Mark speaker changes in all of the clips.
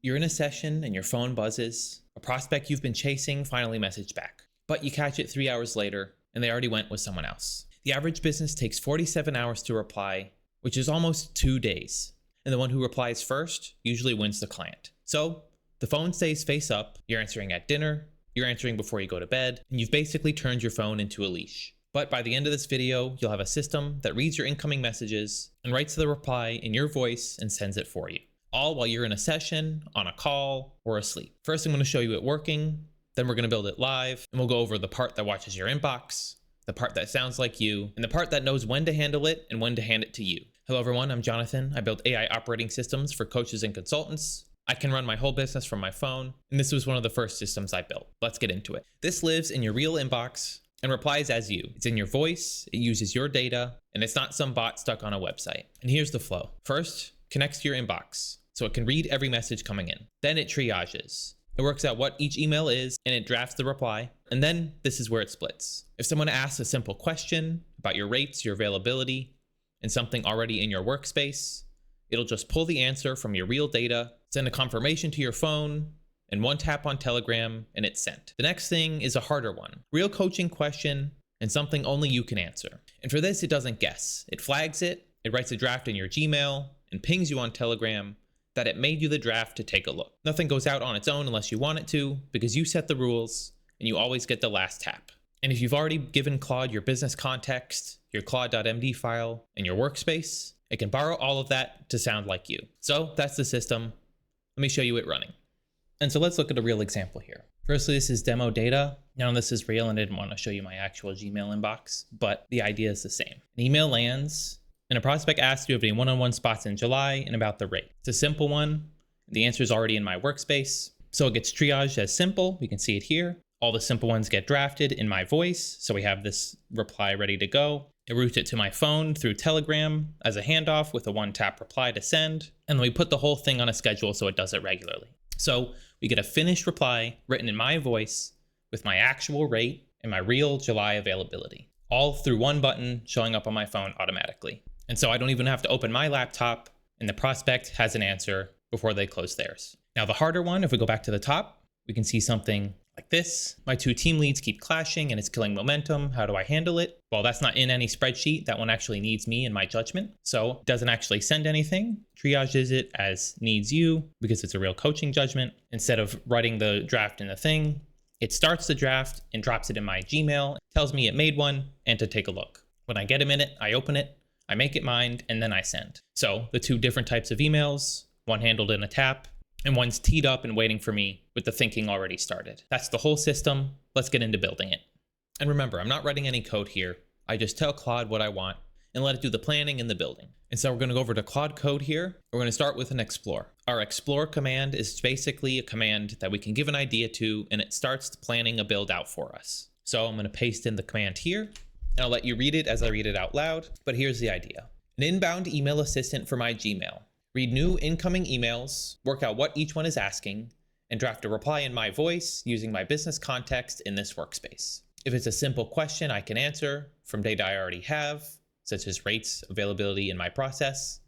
Speaker 1: You're in a session and your phone buzzes. A prospect you've been chasing finally messaged back, but you catch it 3 hours later and they already went with someone else. The average business takes 47 hours to reply, which is almost 2 days. And the one who replies first usually wins the client. So the phone stays face up, you're answering at dinner, you're answering before you go to bed, and you've basically turned your phone into a leash. But by the end of this video, you'll have a system that reads your incoming messages and writes the reply in your voice and sends it for you, all while you're in a session, on a call, or asleep. First, I'm going to show you it working, then we're going to build it live, and we'll go over the part that watches your inbox, the part that sounds like you, and the part that knows when to handle it and when to hand it to you. Hello everyone, I'm Jonathan. I build AI operating systems for coaches and consultants. I can run my whole business from my phone, and this was one of the first systems I built. Let's get into it. This lives in your real inbox and replies as you. It's in your voice, it uses your data, and it's not some bot stuck on a website. And here's the flow. First, connects to your inbox, so it can read every message coming in. Then it triages. It works out what each email is, and it drafts the reply. And then this is where it splits. If someone asks a simple question about your rates, your availability, and something already in your workspace, it'll just pull the answer from your real data, send a confirmation to your phone, and one tap on Telegram, and it's sent. The next thing is a harder one. Real coaching question, and something only you can answer. And for this, it doesn't guess. It flags it, it writes a draft in your Gmail, and pings you on Telegram that it made you the draft to take a look. Nothing goes out on its own unless you want it to, because you set the rules, and you always get the last tap. And if you've already given Claude your business context, your Claude.md file, and your workspace, it can borrow all of that to sound like you. So that's the system. Let me show you it running. And so let's look at a real example here. Firstly, this is demo data. Now this is real and I didn't want to show you my actual Gmail inbox, but the idea is the same. An email lands and a prospect asks, do you have any one-on-one spots in July and about the rate? It's a simple one. The answer is already in my workspace. So it gets triaged as simple. We can see it here. All the simple ones get drafted in my voice. So we have this reply ready to go. It routes it to my phone through Telegram as a handoff with a one-tap reply to send. And then we put the whole thing on a schedule so it does it regularly. So we get a finished reply written in my voice with my actual rate and my real July availability, all through one button showing up on my phone automatically. And so I don't even have to open my laptop, and the prospect has an answer before they close theirs. Now the harder one, if we go back to the top, we can see something like this. My two team leads keep clashing and it's killing momentum. How do I handle it? Well, that's not in any spreadsheet. That one actually needs me and my judgment. So it doesn't actually send anything. Triages it as needs you because it's a real coaching judgment. Instead of writing the draft in the thing, it starts the draft and drops it in my Gmail, tells me it made one and to take a look. When I get a minute, I open it, I make it mine, and then I send. So the two different types of emails, one handled in a tap, and one's teed up and waiting for me with the thinking already started. That's the whole system. Let's get into building it. And remember, I'm not writing any code here. I just tell Claude what I want and let it do the planning and the building. And so we're going to go over to Claude Code here. We're going to start with an explore. Our explore command is basically a command that we can give an idea to, and it starts planning a build out for us. So I'm going to paste in the command here, and I'll let you read it as I read it out loud. But here's the idea. An inbound email assistant for my Gmail. Read new incoming emails, work out what each one is asking, and draft a reply in my voice using my business context in this workspace. If it's a simple question I can answer from data I already have, such as rates, availability in my process,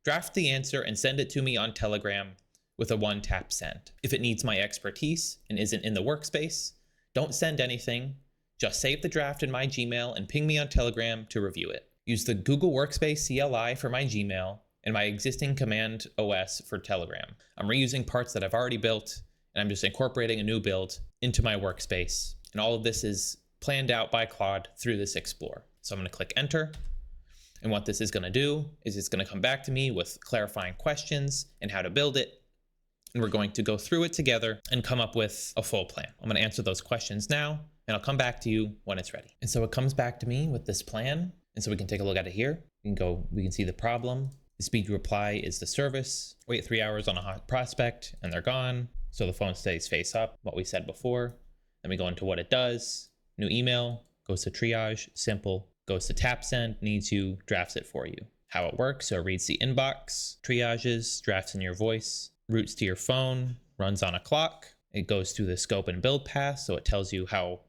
Speaker 1: draft the answer and send it to me on Telegram with a one-tap send. If it needs my expertise and isn't in the workspace, don't send anything, just save the draft in my Gmail and ping me on Telegram to review it. Use the Google Workspace CLI for my Gmail and my existing Command OS for Telegram. I'm reusing parts that I've already built, and I'm just incorporating a new build into my workspace. And all of this is planned out by Claude through this Explore. So I'm going to click Enter. And what this is going to do is it's going to come back to me with clarifying questions and how to build it. And we're going to go through it together and come up with a full plan. I'm going to answer those questions now, and I'll come back to you when it's ready. And so it comes back to me with this plan. And so we can take a look at it here. We can see the problem. The speed reply is the service. Wait 3 hours on a hot prospect and they're gone. So the phone stays face up, what we said before. Then we go into what it does. New email, goes to triage, simple, goes to tap send, needs you, drafts it for you. How it works, so it reads the inbox, triages, drafts in your voice, routes to your phone, runs on a clock. It goes through the scope and build path, so it tells you how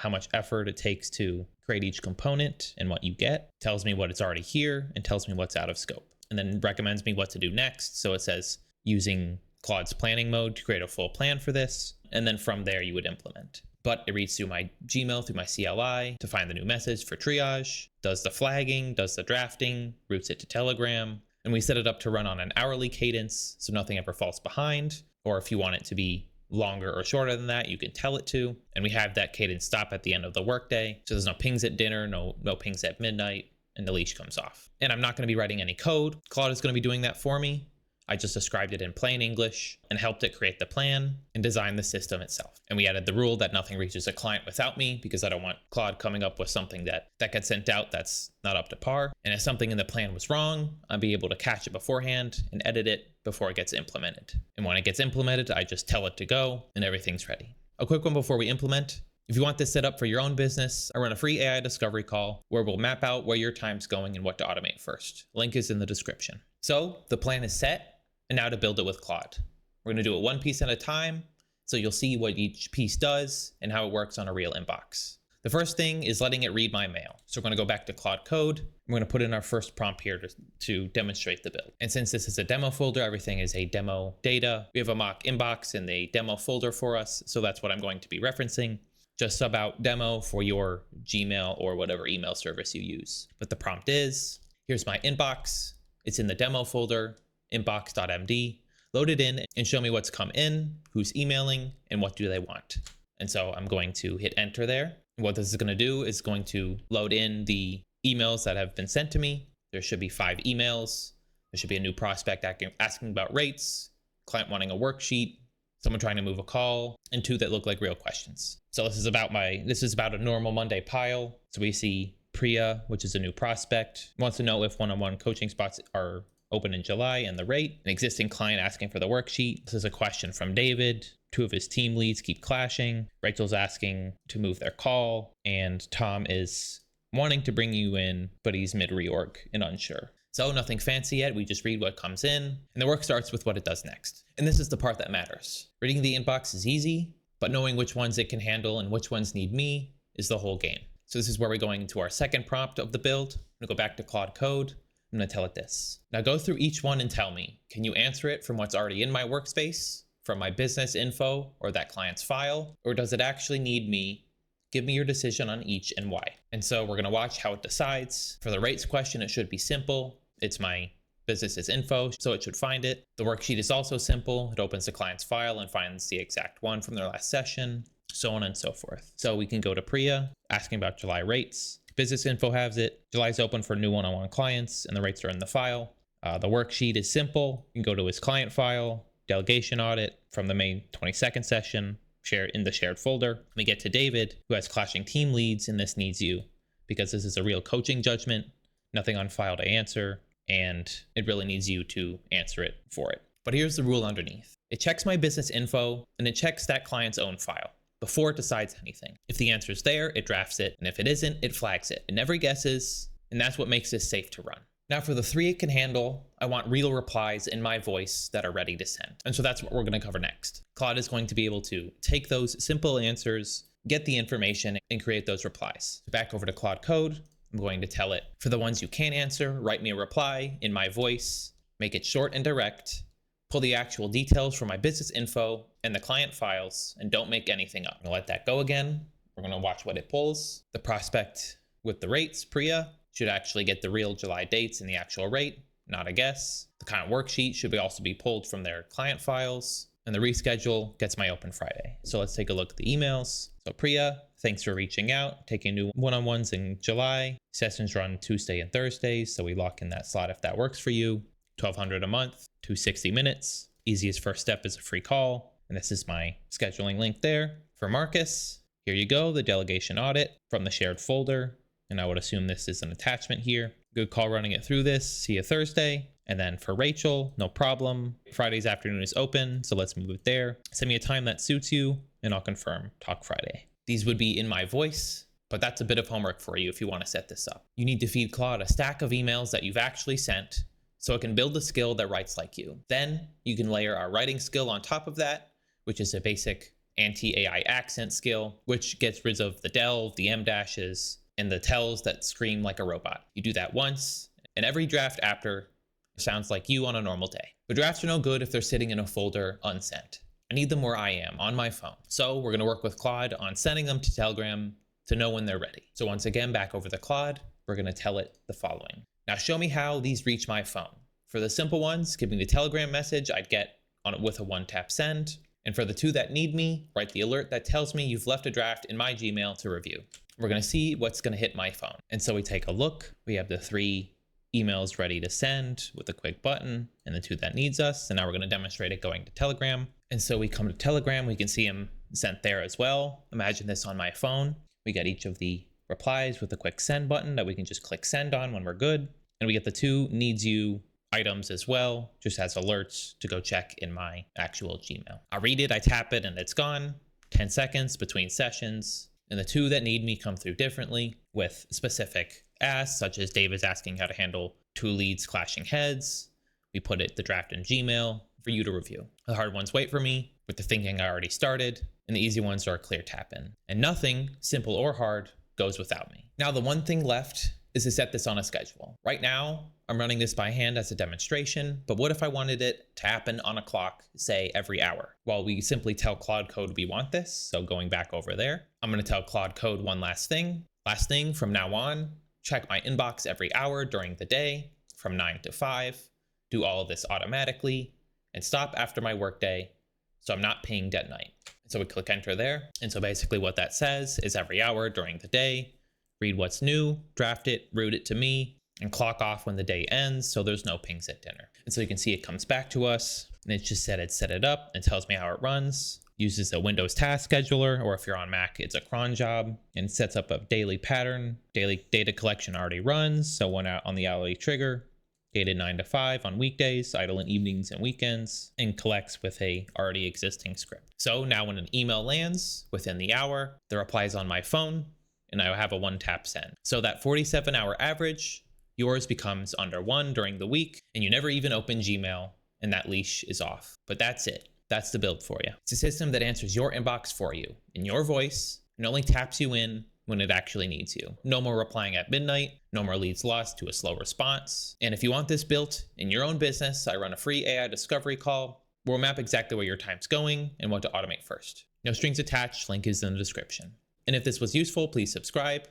Speaker 1: much effort it takes to create each component and what you get. Tells me what it's already here and tells me what's out of scope. And then recommends me what to do next. So it says using Claude's planning mode to create a full plan for this. And then from there, you would implement. But it reads through my Gmail, through my CLI to find the new message for triage, does the flagging, does the drafting, routes it to Telegram. And we set it up to run on an hourly cadence so nothing ever falls behind. Or if you want it to be longer or shorter than that, you can tell it to. And we have that cadence stop at the end of the workday. So there's no pings at dinner, no pings at midnight, and the leash comes off. And I'm not going to be writing any code. Claude is going to be doing that for me. I just described it in plain English and helped it create the plan and design the system itself. And we added the rule that nothing reaches a client without me, because I don't want Claude coming up with something that gets sent out that's not up to par. And if something in the plan was wrong, I'd be able to catch it beforehand and edit it before it gets implemented. And when it gets implemented, I just tell it to go and everything's ready. A quick one before we implement. If you want this set up for your own business, I run a free AI discovery call where we'll map out where your time's going and what to automate first. Link is in the description. So the plan is set. And now to build it with Claude. We're going to do it one piece at a time, so you'll see what each piece does and how it works on a real inbox. The first thing is letting it read my mail. So we're going to go back to Claude Code. We're going to put in our first prompt here to demonstrate the build. And since this is a demo folder, everything is a demo data. We have a mock inbox in the demo folder for us, so that's what I'm going to be referencing. Just sub out demo for your Gmail or whatever email service you use. But the prompt is, here's my inbox. It's in the demo folder. Inbox.md, load it in and show me what's come in, who's emailing, and what do they want. And so I'm going to hit enter there. And what this is going to do is going to load in the emails that have been sent to me. There should be 5 emails. There should be a new prospect asking about rates, client wanting a worksheet, someone trying to move a call, and 2 that look like real questions. So this is about a normal Monday pile. So we see Priya, which is a new prospect, wants to know if one-on-one coaching spots are open in July and the rate. An existing client asking for the worksheet. This is a question from David. 2 of his team leads keep clashing. Rachel's asking to move their call. And Tom is wanting to bring you in, but he's mid-reorg and unsure. So nothing fancy yet. We just read what comes in. And the work starts with what it does next. And this is the part that matters. Reading the inbox is easy, but knowing which ones it can handle and which ones need me is the whole game. So this is where we're going into our second prompt of the build. I'm going to go back to Claude Code. I'm going to tell it this. Now go through each one and tell me, can you answer it from what's already in my workspace, from my business info or that client's file, or does it actually need me? Give me your decision on each and why. And so we're going to watch how it decides. For the rates question, it should be simple. It's my business's info, so it should find it. The worksheet is also simple. It opens the client's file and finds the exact one from their last session, so on and so forth. So we can go to Priya, asking about July rates. Business info has it. July's open for new one-on-one clients and the rates are in the file. The worksheet is simple. You can go to his client file, delegation audit from the May 22nd session, share in the shared folder. We get to David, who has clashing team leads, and this needs you because this is a real coaching judgment, nothing on file to answer, and it really needs you to answer it for it. But here's the rule underneath. It checks my business info and it checks that client's own file before it decides anything. If the answer is there, it drafts it, and if it isn't, it flags it. It never guesses, and that's what makes this safe to run. Now for the 3 it can handle, I want real replies in my voice that are ready to send. And so that's what we're going to cover next. Claude is going to be able to take those simple answers, get the information, and create those replies. So back over to Claude Code, I'm going to tell it, for the ones you can't answer, write me a reply in my voice, make it short and direct, pull the actual details from my business info and the client files, and don't make anything up. I'm gonna let that go again. We're gonna watch what it pulls. The prospect with the rates, Priya, should actually get the real July dates and the actual rate, not a guess. The client worksheet should also be pulled from their client files, and the reschedule gets my open Friday. So let's take a look at the emails. So Priya, thanks for reaching out, taking new one-on-ones in July. Sessions run Tuesday and Thursdays, so we lock in that slot if that works for you. $1,200 a month, 260 minutes. Easiest first step is a free call. And this is my scheduling link there. For Marcus, here you go, the delegation audit from the shared folder. And I would assume this is an attachment here. Good call running it through this. See you Thursday. And then for Rachel, no problem. Friday's afternoon is open, so let's move it there. Send me a time that suits you, and I'll confirm. Talk Friday. These would be in my voice, but that's a bit of homework for you if you want to set this up. You need to feed Claude a stack of emails that you've actually sent so it can build a skill that writes like you. Then you can layer our writing skill on top of that, which is a basic anti-AI accent skill, which gets rid of the del, the em dashes, and the tells that scream like a robot. You do that once, and every draft after sounds like you on a normal day. But drafts are no good if they're sitting in a folder unsent. I need them where I am, on my phone. So we're gonna work with Claude on sending them to Telegram to know when they're ready. So once again, back over to Claude, we're gonna tell it the following. Now show me how these reach my phone. For the simple ones, give me the Telegram message I'd get on it with a one-tap send. And for the two that need me, write the alert that tells me you've left a draft in my Gmail to review. We're gonna see what's gonna hit my phone. And so we take a look, we have the 3 emails ready to send with a quick button and the 2 that needs us. And now we're gonna demonstrate it going to Telegram. And so we come to Telegram, we can see them sent there as well. Imagine this on my phone. We get each of the replies with a quick send button that we can just click send on when we're good. And we get the 2 needs you items as well, just as alerts to go check in my actual Gmail. I read it, I tap it, and it's gone. 10 seconds between sessions. And the 2 that need me come through differently with specific asks, such as Dave is asking how to handle 2 leads clashing heads. We put the draft in Gmail for you to review. The hard ones wait for me with the thinking I already started, and the easy ones are a clear tap in. And nothing, simple or hard, goes without me. Now the one thing left is to set this on a schedule. Right now, I'm running this by hand as a demonstration, but what if I wanted it to happen on a clock, say every hour? Well, we simply tell Claude Code we want this. So going back over there, I'm gonna tell Claude Code one last thing. Last thing from now on, check my inbox every hour during the day from 9 to 5, do all of this automatically, and stop after my workday so I'm not pinged at night. So we click enter there. And so basically what that says is every hour during the day, read what's new, draft it, route it to me, and clock off when the day ends so there's no pings at dinner. And so you can see it comes back to us and it's just said it set it up and tells me how it runs. Uses a Windows task scheduler, or if you're on Mac, it's a cron job, and sets up a daily pattern. Daily data collection already runs, so one out on the hourly trigger, gated 9 to 5 on weekdays, idle in evenings and weekends, and collects with a already existing script. So now when an email lands within the hour, the reply is on my phone, and I have a one-tap send. So that 47-hour average, yours becomes under 1 during the week, and you never even open Gmail, and that leash is off. But that's it. That's the build for you. It's a system that answers your inbox for you in your voice and only taps you in when it actually needs you. No more replying at midnight, no more leads lost to a slow response. And if you want this built in your own business, I run a free AI discovery call where we'll map exactly where your time's going and what to automate first. No strings attached, link is in the description. And if this was useful, please subscribe.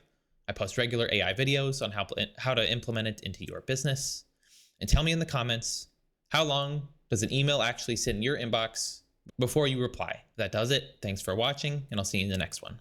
Speaker 1: I post regular AI videos on how to implement it into your business. And tell me in the comments, how long does an email actually sit in your inbox before you reply? That does it. Thanks for watching, and I'll see you in the next one.